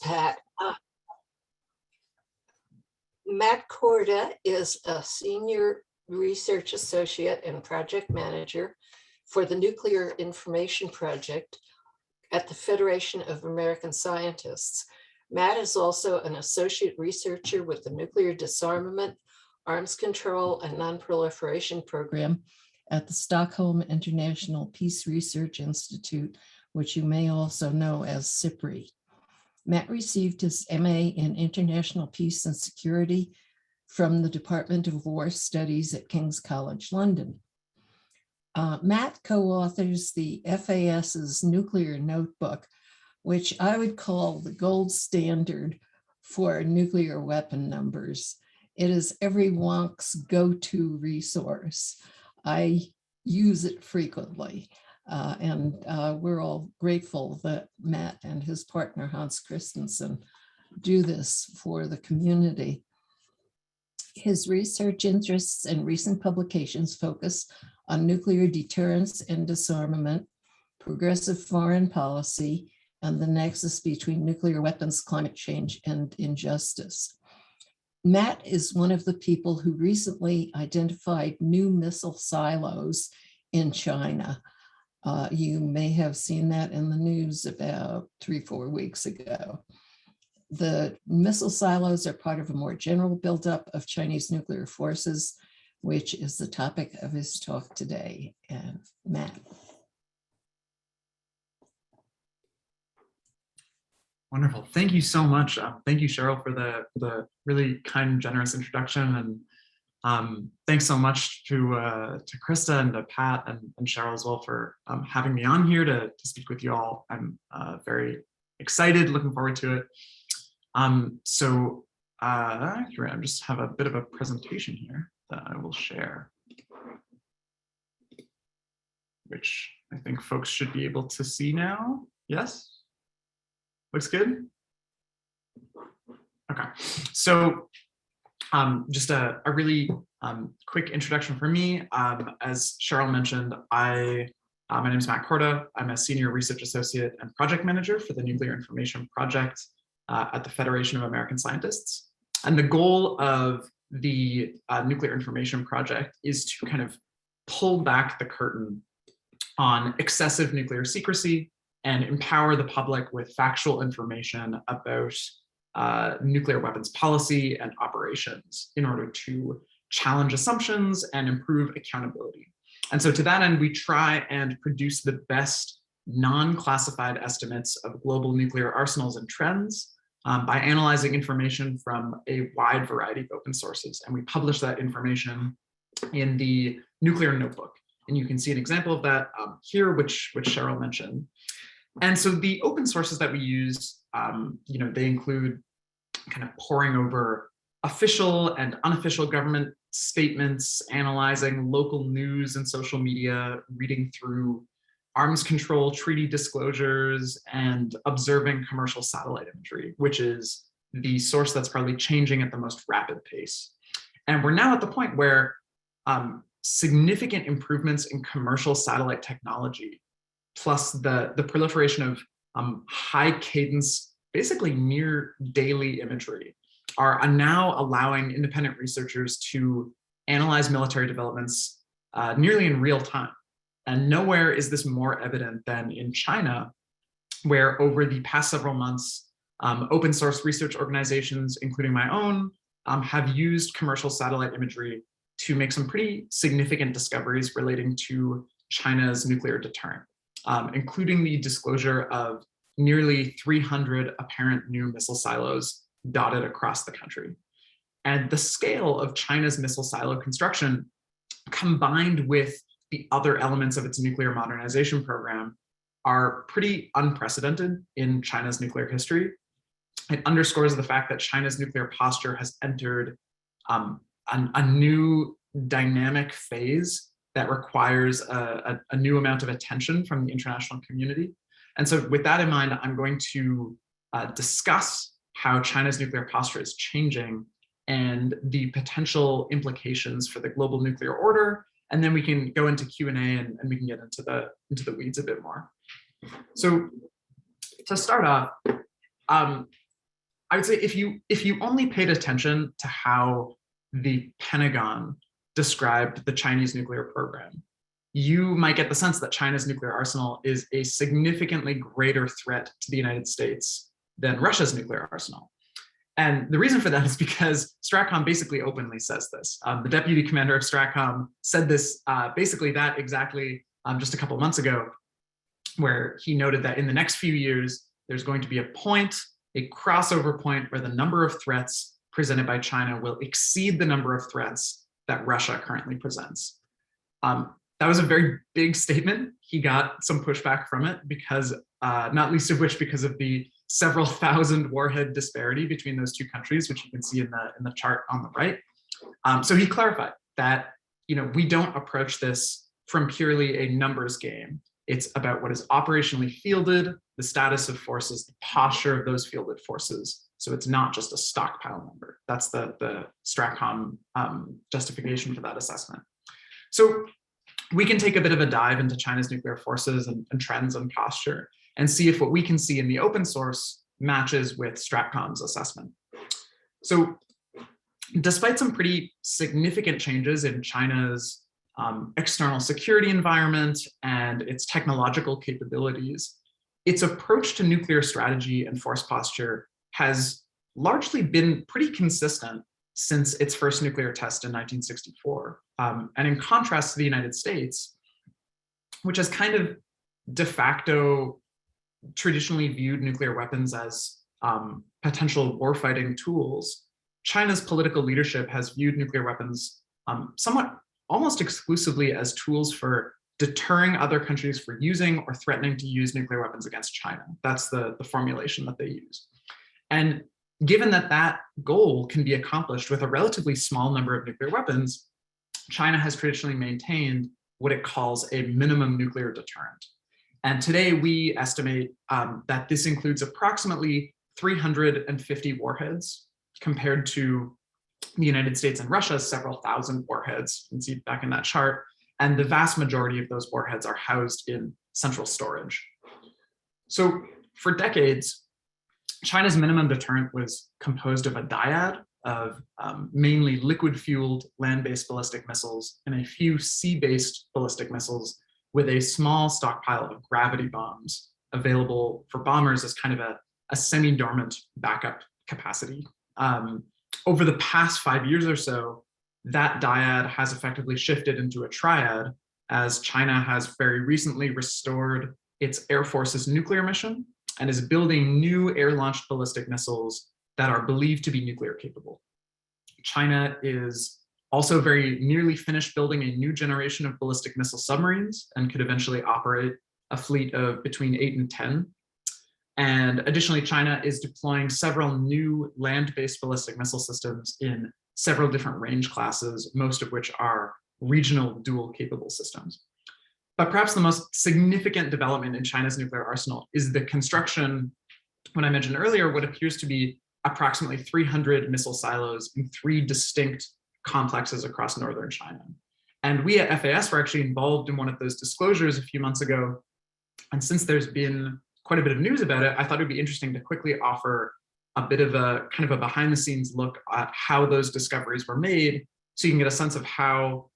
Pat. Matt Korda is a senior research associate and project manager for the Nuclear Information Project at the Federation of American Scientists. Matt is also an associate researcher with the Nuclear Disarmament, Arms Control, and Non-Proliferation Program at the Stockholm International Peace Research Institute, which you may also know as SIPRI. Matt received his MA in International Peace and Security from the Department of War Studies at King's College London. Matt co-authors the FAS's Nuclear Notebook, which I would call the gold standard for nuclear weapon numbers. It is every wonk's go-to resource. I use it frequently. And we're all grateful that Matt and his partner, Hans Christensen, do this for the community. His research interests and recent publications focus on nuclear deterrence and disarmament, progressive foreign policy, and the nexus between nuclear weapons, climate change, and injustice. Matt is one of the people who recently identified new missile silos in China. You may have seen that in the news about 3-4 weeks ago. The missile silos are part of a more general buildup of Chinese nuclear forces, which is the topic of his talk today. And Matt. Wonderful. Thank you so much. Thank you, Cheryl, for the really kind, generous introduction. And thanks so much to Krista and to Pat and Cheryl as well for having me on here to speak with you all. I'm very excited, looking forward to it. Here, I just have a bit of a presentation here that I will share, which I think folks should be able to see now. Yes? Looks good? Okay, so just a really quick introduction for me. As Cheryl mentioned, my name is Matt Korda. I'm a senior research associate and project manager for the Nuclear Information Project at the Federation of American Scientists. And the goal of the Nuclear Information Project is to kind of pull back the curtain on excessive nuclear secrecy and empower the public with factual information about nuclear weapons policy and operations in order to challenge assumptions and improve accountability. And so to that end, we try and produce the best non-classified estimates of global nuclear arsenals and trends by analyzing information from a wide variety of open sources. And we publish that information in the Nuclear Notebook. And you can see an example of that here, which Cheryl mentioned. And so the open sources that we use, they include kind of poring over official and unofficial government statements, analyzing local news and social media, reading through arms control treaty disclosures, and observing commercial satellite imagery, which is the source that's probably changing at the most rapid pace. And we're now at the point where significant improvements in commercial satellite technology, plus the proliferation of high cadence, basically near daily imagery, are now allowing independent researchers to analyze military developments nearly in real time. And nowhere is this more evident than in China, where over the past several months, open source research organizations, including my own, have used commercial satellite imagery to make some pretty significant discoveries relating to China's nuclear deterrent, including the disclosure of nearly 300 apparent new missile silos dotted across the country. And the scale of China's missile silo construction, combined with the other elements of its nuclear modernization program, are pretty unprecedented in China's nuclear history. It underscores the fact that China's nuclear posture has entered a new dynamic phase that requires a new amount of attention from the international community. And so with that in mind, I'm going to discuss how China's nuclear posture is changing and the potential implications for the global nuclear order. And then we can go into Q&A and we can get into the weeds a bit more. So to start off, I would say if you only paid attention to how the Pentagon described the Chinese nuclear program, you might get the sense that China's nuclear arsenal is a significantly greater threat to the United States than Russia's nuclear arsenal. And the reason for that is because Stratcom basically openly says this. The deputy commander of Stratcom said this basically that exactly just a couple months ago, where he noted that in the next few years, there's going to be a crossover point where the number of threats presented by China will exceed the number of threats that Russia currently presents. That was a very big statement. He got some pushback from it because, not least of which because of the several thousand warhead disparity between those two countries, which you can see in the chart on the right. So he clarified that we don't approach this from purely a numbers game. It's about what is operationally fielded, the status of forces, the posture of those fielded forces. So it's not just a stockpile number. That's the Stratcom justification for that assessment. So we can take a bit of a dive into China's nuclear forces and trends and posture and see if what we can see in the open source matches with Stratcom's assessment. So despite some pretty significant changes in China's external security environment and its technological capabilities, its approach to nuclear strategy and force posture has largely been pretty consistent since its first nuclear test in 1964. And in contrast to the United States, which has kind of de facto traditionally viewed nuclear weapons as potential warfighting tools, China's political leadership has viewed nuclear weapons somewhat almost exclusively as tools for deterring other countries for using or threatening to use nuclear weapons against China. That's the formulation that they use. And given that that goal can be accomplished with a relatively small number of nuclear weapons, China has traditionally maintained what it calls a minimum nuclear deterrent. And today we estimate that this includes approximately 350 warheads compared to the United States and Russia's several thousand warheads. You can see back in that chart. And the vast majority of those warheads are housed in central storage. So for decades, China's minimum deterrent was composed of a dyad of mainly liquid-fueled land-based ballistic missiles and a few sea-based ballistic missiles with a small stockpile of gravity bombs available for bombers as kind of a semi-dormant backup capacity. Over the past 5 years or so, that dyad has effectively shifted into a triad as China has very recently restored its Air Force's nuclear mission and is building new air-launched ballistic missiles that are believed to be nuclear capable. China is also very nearly finished building a new generation of ballistic missile submarines and could eventually operate a fleet of between 8 and 10. And additionally, China is deploying several new land-based ballistic missile systems in several different range classes, most of which are regional dual capable systems. But perhaps the most significant development in China's nuclear arsenal is the construction, when I mentioned earlier, what appears to be approximately 300 missile silos in 3 distinct complexes across northern China. And we at FAS were actually involved in one of those disclosures a few months ago. And since there's been quite a bit of news about it, I thought it'd be interesting to quickly offer a bit of a kind of a behind the scenes look at how those discoveries were made, so you can get a sense of how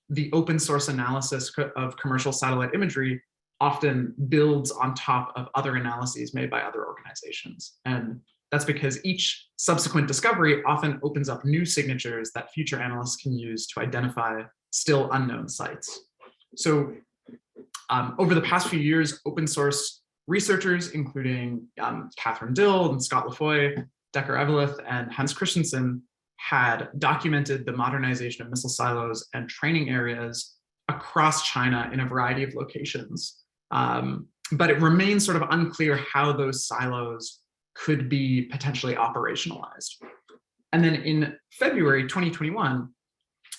the open source analysis of commercial satellite imagery often builds on top of other analyses made by other organizations. And that's because each subsequent discovery often opens up new signatures that future analysts can use to identify still unknown sites. So over the past few years, open source researchers, including Catherine Dill and Scott Lafoy, Decker Eveleth, and Hans Christensen, had documented the modernization of missile silos and training areas across China in a variety of locations. But it remains sort of unclear how those silos could be potentially operationalized. And then in February 2021,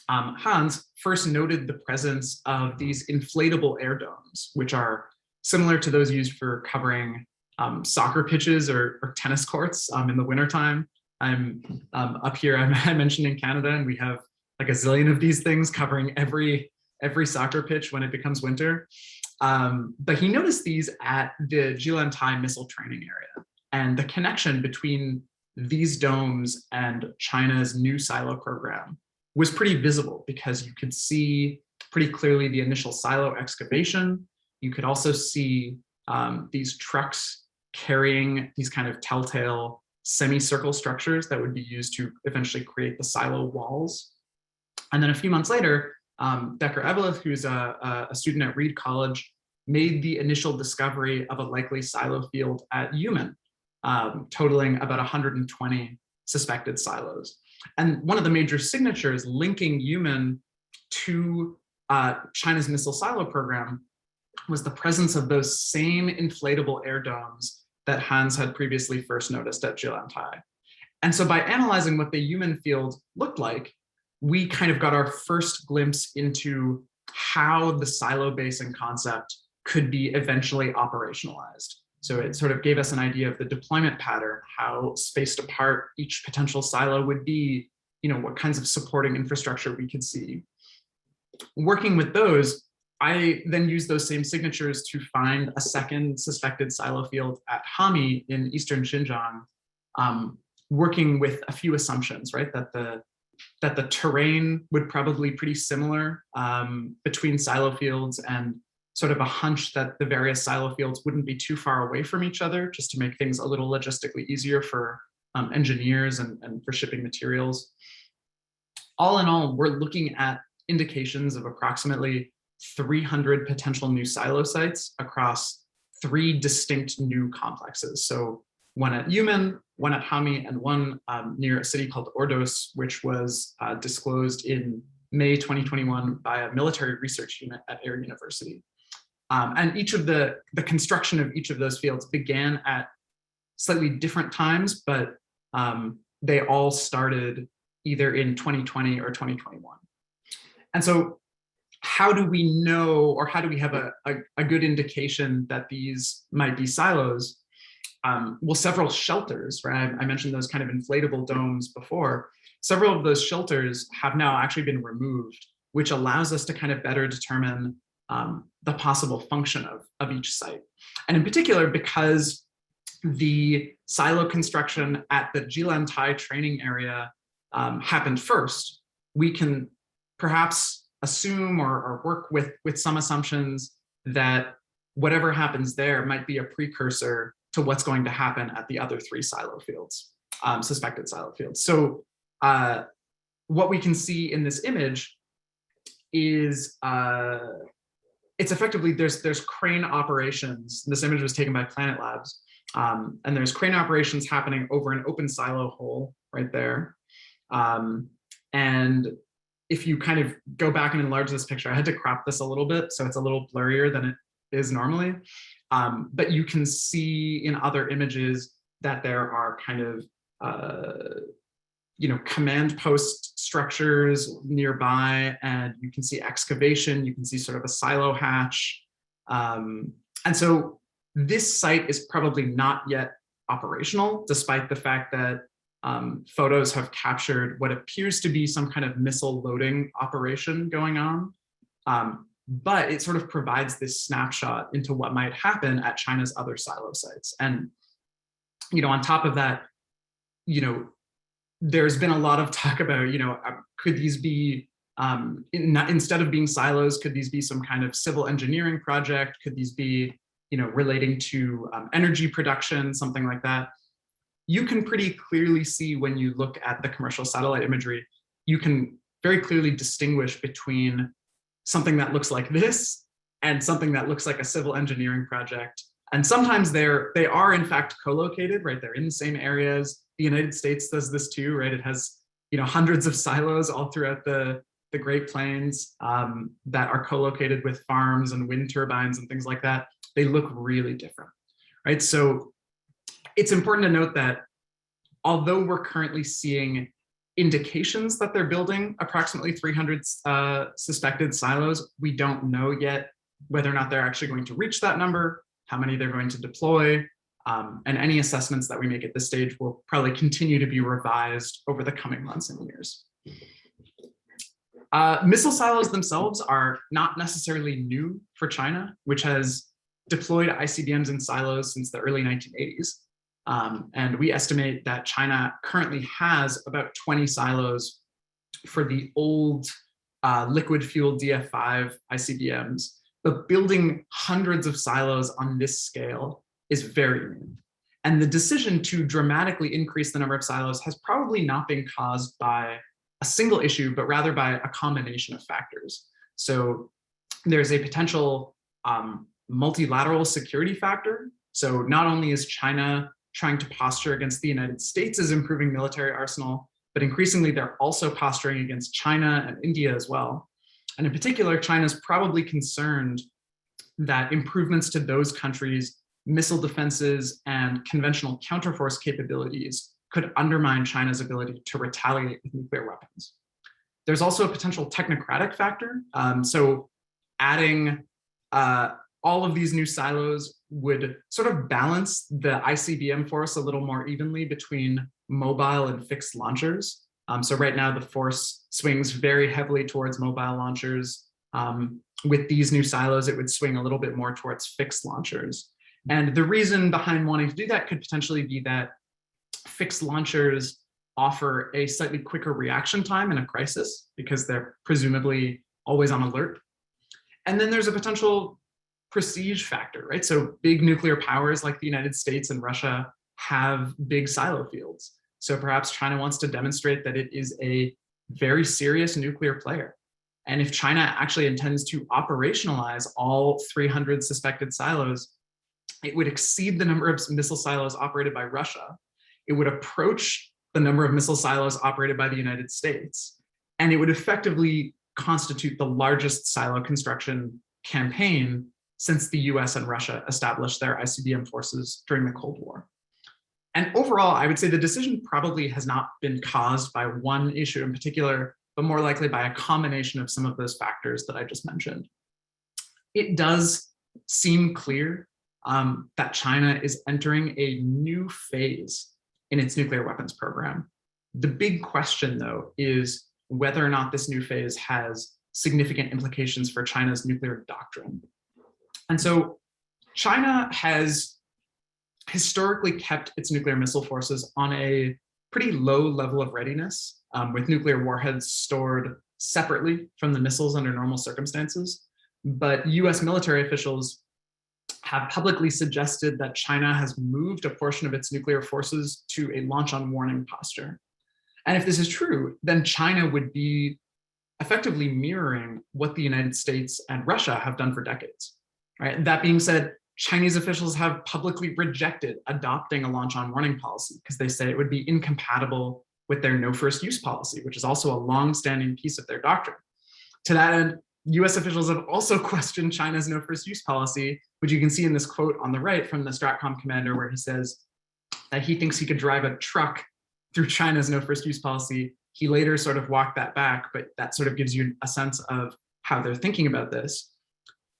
Hans first noted the presence of these inflatable air domes, which are similar to those used for covering soccer pitches or tennis courts in the wintertime. I'm up here, I mentioned in Canada, and we have like a zillion of these things covering every soccer pitch when it becomes winter. But he noticed these at the Jilantai missile training area. And the connection between these domes and China's new silo program was pretty visible because you could see pretty clearly the initial silo excavation. You could also see these trucks carrying these kind of telltale semicircle structures that would be used to eventually create the silo walls. And then a few months later, Decker Eveleth, who's a student at Reed College, made the initial discovery of a likely silo field at Yumen, totaling about 120 suspected silos. And one of the major signatures linking Yumen to China's missile silo program was the presence of those same inflatable air domes that Hans had previously first noticed at Jilantai. And so by analyzing what the Yumen field looked like, we kind of got our first glimpse into how the silo basin concept could be eventually operationalized. So it sort of gave us an idea of the deployment pattern, how spaced apart each potential silo would be, what kinds of supporting infrastructure we could see. Working with those, I then used those same signatures to find a second suspected silo field at Hami in eastern Xinjiang, working with a few assumptions, right? That the terrain would probably be pretty similar between silo fields, and sort of a hunch that the various silo fields wouldn't be too far away from each other, just to make things a little logistically easier for engineers and for shipping materials. All in all, we're looking at indications of approximately 300 potential new silo sites across 3 distinct new complexes. So one at Yumen, one at Hami, and one near a city called Ordos, which was disclosed in May 2021 by a military research unit at Air University. And each of the construction of each of those fields began at slightly different times, but they all started either in 2020 or 2021. And so how do we know, or how do we have a good indication that these might be silos? Well, several shelters, right? I mentioned those kind of inflatable domes before. Several of those shelters have now actually been removed, which allows us to kind of better determine the possible function of each site. And in particular, because the silo construction at the Jilantai training area happened first, we can perhaps assume or work with some assumptions that whatever happens there might be a precursor to what's going to happen at the other 3 silo fields, suspected silo fields. So what we can see in this image is it's effectively, there's crane operations. This image was taken by Planet Labs. And there's crane operations happening over an open silo hole right there. And if you kind of go back and enlarge this picture, I had to crop this a little bit, so it's a little blurrier than it is normally. But you can see in other images that there are kind of, command post structures nearby, and you can see excavation, you can see sort of a silo hatch. And so this site is probably not yet operational, despite the fact that photos have captured what appears to be some kind of missile loading operation going on. But it sort of provides this snapshot into what might happen at China's other silo sites. And, on top of that, there's been a lot of talk about, could these be, instead of being silos, could these be some kind of civil engineering project? Could these be, relating to energy production, something like that? You can pretty clearly see when you look at the commercial satellite imagery, you can very clearly distinguish between something that looks like this and something that looks like a civil engineering project. And sometimes they are in fact co-located, right? They're in the same areas. The United States does this too, right? It has, hundreds of silos all throughout the Great Plains that are co-located with farms and wind turbines and things like that. They look really different, right? So it's important to note that although we're currently seeing indications that they're building approximately 300 suspected silos, we don't know yet whether or not they're actually going to reach that number, how many they're going to deploy, and any assessments that we make at this stage will probably continue to be revised over the coming months and years. Missile silos themselves are not necessarily new for China, which has deployed ICBMs in silos since the early 1980s. And we estimate that China currently has about 20 silos for the old liquid fuel DF5 ICBMs, but building hundreds of silos on this scale is very new. And the decision to dramatically increase the number of silos has probably not been caused by a single issue, but rather by a combination of factors. So there's a potential multilateral security factor. So not only is China trying to posture against the United States' improving military arsenal, but increasingly they're also posturing against China and India as well. And in particular, China's probably concerned that improvements to those countries' missile defenses and conventional counterforce capabilities could undermine China's ability to retaliate with nuclear weapons. There's also a potential technocratic factor. So adding all of these new silos would sort of balance the ICBM force a little more evenly between mobile and fixed launchers. So right now the force swings very heavily towards mobile launchers. With these new silos, it would swing a little bit more towards fixed launchers. And the reason behind wanting to do that could potentially be that fixed launchers offer a slightly quicker reaction time in a crisis because they're presumably always on alert. And then there's a potential prestige factor, right? So big nuclear powers like the United States and Russia have big silo fields. So perhaps China wants to demonstrate that it is a very serious nuclear player. And if China actually intends to operationalize all 300 suspected silos, it would exceed the number of missile silos operated by Russia. It would approach the number of missile silos operated by the United States. And it would effectively constitute the largest silo construction campaign since the US and Russia established their ICBM forces during the Cold War. And overall, I would say the decision probably has not been caused by one issue in particular, but more likely by a combination of some of those factors that I just mentioned. It does seem clear that China is entering a new phase in its nuclear weapons program. The big question, though, is whether or not this new phase has significant implications for China's nuclear doctrine. And so China has historically kept its nuclear missile forces on a pretty low level of readiness, with nuclear warheads stored separately from the missiles under normal circumstances. But US military officials have publicly suggested that China has moved a portion of its nuclear forces to a launch on warning posture. And if this is true, then China would be effectively mirroring what the United States and Russia have done for decades, right? That being said, Chinese officials have publicly rejected adopting a launch on warning policy because they say it would be incompatible with their no first use policy, which is also a long-standing piece of their doctrine. To that end, US officials have also questioned China's no first use policy, which you can see in this quote on the right from the Stratcom commander, where he says that he thinks he could drive a truck through China's no first use policy. He later sort of walked that back, but that sort of gives you a sense of how they're thinking about this.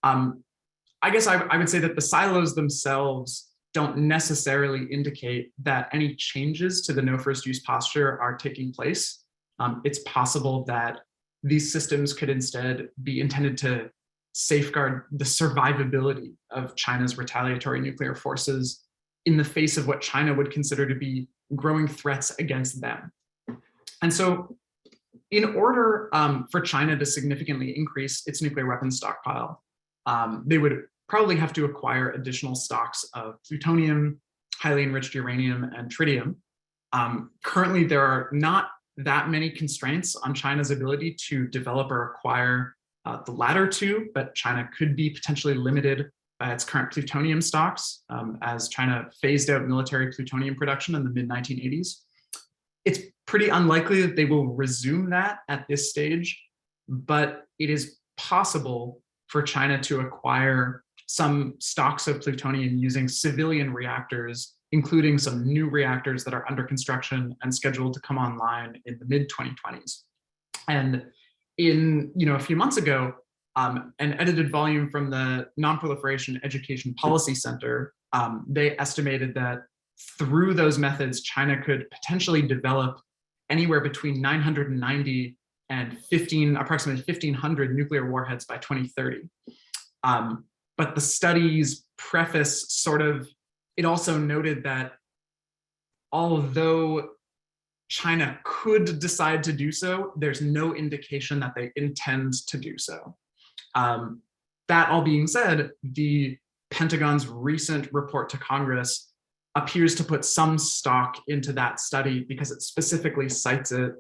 I guess I would say that the silos themselves don't necessarily indicate that any changes to the no first use posture are taking place. It's possible that these systems could instead be intended to safeguard the survivability of China's retaliatory nuclear forces in the face of what China would consider to be growing threats against them. And so in order for China to significantly increase its nuclear weapons stockpile, they would probably have to acquire additional stocks of plutonium, highly enriched uranium, and tritium. Currently, there are not that many constraints on China's ability to develop or acquire the latter two, but China could be potentially limited by its current plutonium stocks as China phased out military plutonium production in the mid-1980s. It's pretty unlikely that they will resume that at this stage, but it is possible for China to acquire some stocks of plutonium using civilian reactors, including some new reactors that are under construction and scheduled to come online in the mid-2020s. And in a few months ago, an edited volume from the Nonproliferation Education Policy Center, they estimated that through those methods, China could potentially develop anywhere between 990 and approximately 1,500 nuclear warheads by 2030. But the study's preface it also noted that although China could decide to do so, there's no indication that they intend to do so. That all being said, the Pentagon's recent report to Congress appears to put some stock into that study because it specifically cites it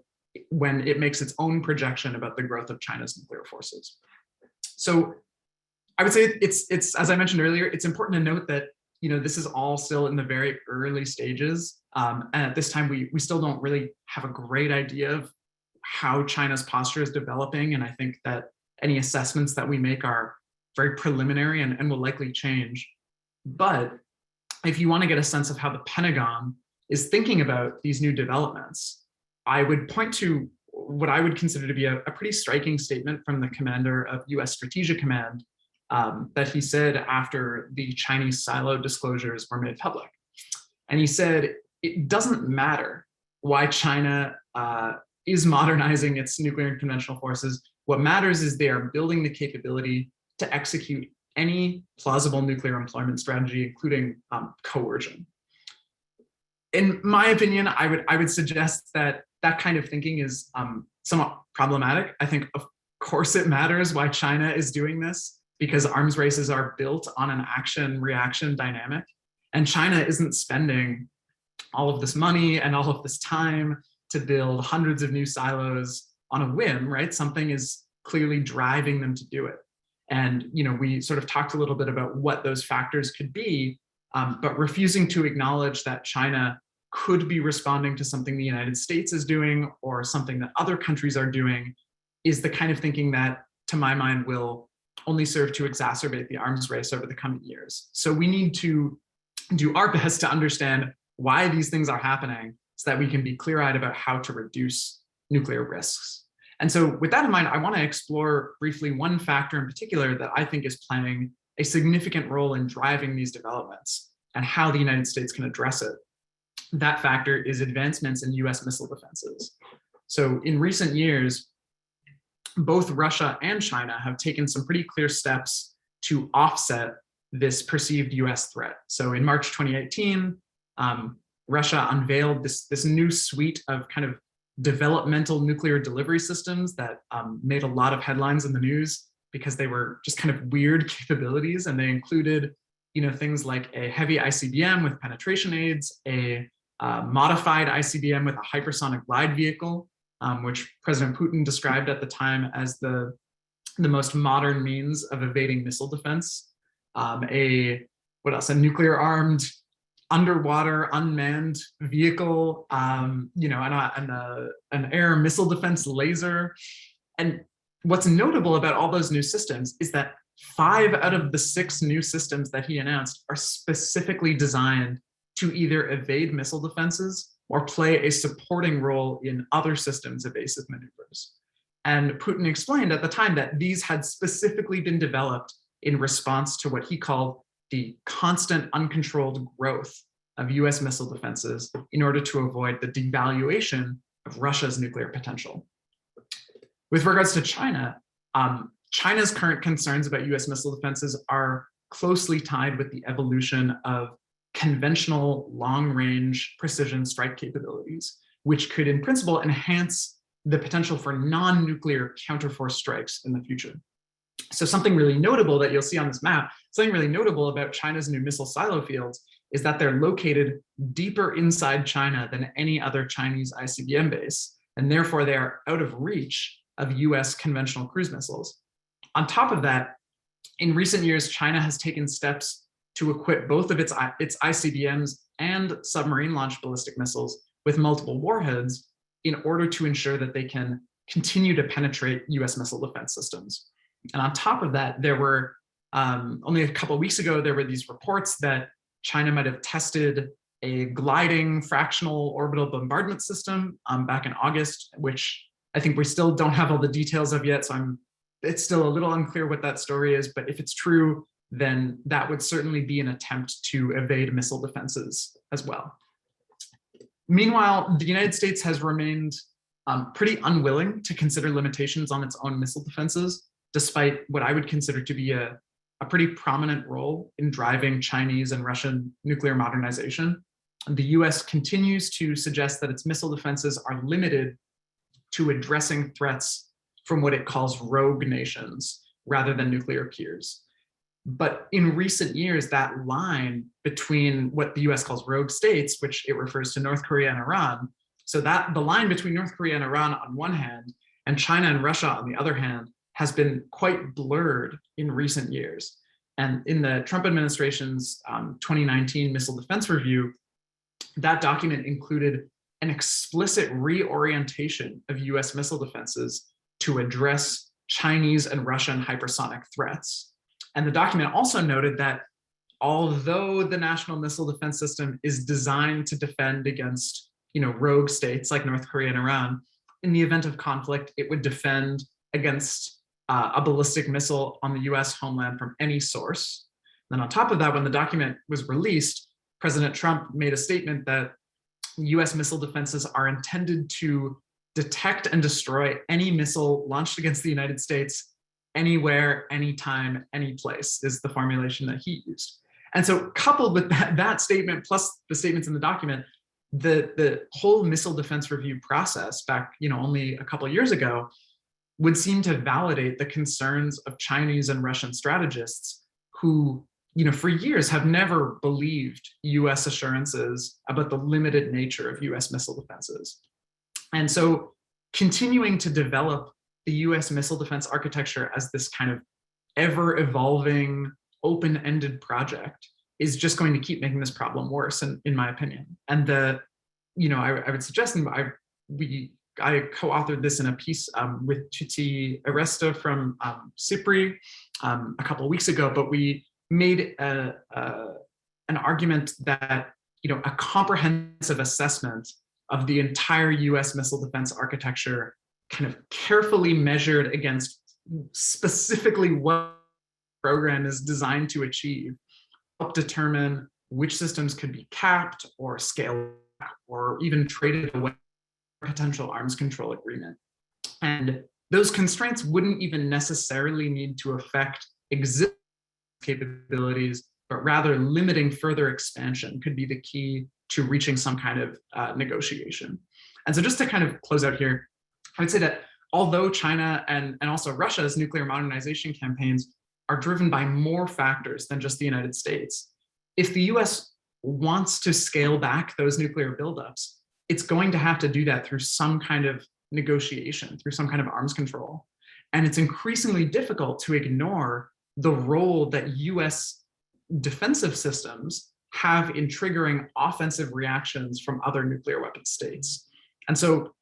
when it makes its own projection about the growth of China's nuclear forces. So I would say it's as I mentioned earlier, it's important to note that this is all still in the very early stages. And at this time, we still don't really have a great idea of how China's posture is developing. And I think that any assessments that we make are very preliminary and will likely change. But if you want to get a sense of how the Pentagon is thinking about these new developments, I would point to what I would consider to be a pretty striking statement from the commander of US Strategic Command that he said after the Chinese silo disclosures were made public. And he said, it doesn't matter why China is modernizing its nuclear and conventional forces. What matters is they are building the capability to execute any plausible nuclear employment strategy, including coercion. In my opinion, I would suggest that that kind of thinking is somewhat problematic. I think, of course, it matters why China is doing this, because arms races are built on an action-reaction dynamic. And China isn't spending all of this money and all of this time to build hundreds of new silos on a whim, right? Something is clearly driving them to do it. And we sort of talked a little bit about what those factors could be, but refusing to acknowledge that China could be responding to something the United States is doing or something that other countries are doing is the kind of thinking that, to my mind, will only serve to exacerbate the arms race over the coming years. So we need to do our best to understand why these things are happening so that we can be clear-eyed about how to reduce nuclear risks. And so with that in mind, I want to explore briefly one factor in particular that I think is playing a significant role in driving these developments and how the United States can address it. That factor is advancements in US missile defenses. So in recent years, both Russia and China have taken some pretty clear steps to offset this perceived US threat. So in March 2018, Russia unveiled this new suite of kind of developmental nuclear delivery systems that made a lot of headlines in the news because they were just kind of weird capabilities. And they included things like a heavy ICBM with penetration aids, a modified ICBM with a hypersonic glide vehicle, which President Putin described at the time as the most modern means of evading missile defense. A nuclear-armed underwater unmanned vehicle, and an air missile defense laser. And what's notable about all those new systems is that 5 out of the 6 new systems that he announced are specifically designed to either evade missile defenses or play a supporting role in other systems' evasive maneuvers. And Putin explained at the time that these had specifically been developed in response to what he called the constant uncontrolled growth of US missile defenses in order to avoid the devaluation of Russia's nuclear potential. With regards to China, China's current concerns about US missile defenses are closely tied with the evolution of conventional long-range precision strike capabilities, which could in principle enhance the potential for non-nuclear counterforce strikes in the future. So something really notable that you'll see on this map, something really notable about China's new missile silo fields is that they're located deeper inside China than any other Chinese ICBM base, and therefore they are out of reach of US conventional cruise missiles. On top of that, in recent years, China has taken steps to equip both of its ICBMs and submarine-launched ballistic missiles with multiple warheads in order to ensure that they can continue to penetrate US missile defense systems. And on top of that, there were, only a couple of weeks ago, there were these reports that China might have tested a gliding fractional orbital bombardment system back in August, which I think we still don't have all the details of yet. So it's still a little unclear what that story is, but if it's true, then that would certainly be an attempt to evade missile defenses as well. Meanwhile, the United States has remained pretty unwilling to consider limitations on its own missile defenses, despite what I would consider to be a pretty prominent role in driving Chinese and Russian nuclear modernization. the US continues to suggest that its missile defenses are limited to addressing threats from what it calls rogue nations rather than nuclear peers. But in recent years, that line between what the US calls rogue states, which it refers to North Korea and Iran, so that the line between North Korea and Iran on one hand, and China and Russia on the other hand, has been quite blurred in recent years. And in the Trump administration's 2019 Missile Defense Review, that document included an explicit reorientation of US missile defenses to address Chinese and Russian hypersonic threats. And the document also noted that although the National Missile Defense System is designed to defend against, rogue states like North Korea and Iran, in the event of conflict, it would defend against a ballistic missile on the US homeland from any source. Then on top of that, when the document was released, President Trump made a statement that US missile defenses are intended to detect and destroy any missile launched against the United States anywhere, anytime, any place, is the formulation that he used. And so coupled with that statement, plus the statements in the document, the whole missile defense review process back, only a couple of years ago would seem to validate the concerns of Chinese and Russian strategists who, for years have never believed US assurances about the limited nature of US missile defenses. And so continuing to develop the US missile defense architecture as this kind of ever evolving, open-ended project is just going to keep making this problem worse, in my opinion. And I would suggest, I co-authored this in a piece with Tuti Aresta from CIPRI a couple of weeks ago, but we made an argument that, a comprehensive assessment of the entire US missile defense architecture, kind of carefully measured against specifically what the program is designed to achieve, help determine which systems could be capped or scaled back or even traded away for a potential arms control agreement. And those constraints wouldn't even necessarily need to affect existing capabilities, but rather limiting further expansion could be the key to reaching some kind of negotiation. And so just to kind of close out here, I would say that although China and also Russia's nuclear modernization campaigns are driven by more factors than just the United States, if the US wants to scale back those nuclear buildups, it's going to have to do that through some kind of negotiation, through some kind of arms control. And it's increasingly difficult to ignore the role that US defensive systems have in triggering offensive reactions from other nuclear weapon states. And so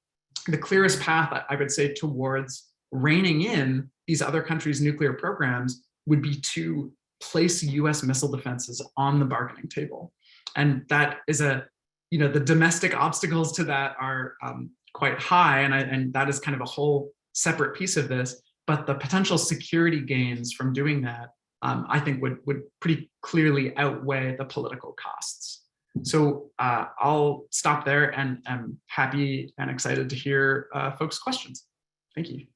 the clearest path, I would say, towards reining in these other countries' nuclear programs would be to place US missile defenses on the bargaining table. And that is the domestic obstacles to that are quite high, and that is kind of a whole separate piece of this, but the potential security gains from doing that, I think would pretty clearly outweigh the political costs. So I'll stop there and I'm happy and excited to hear folks' questions. Thank you.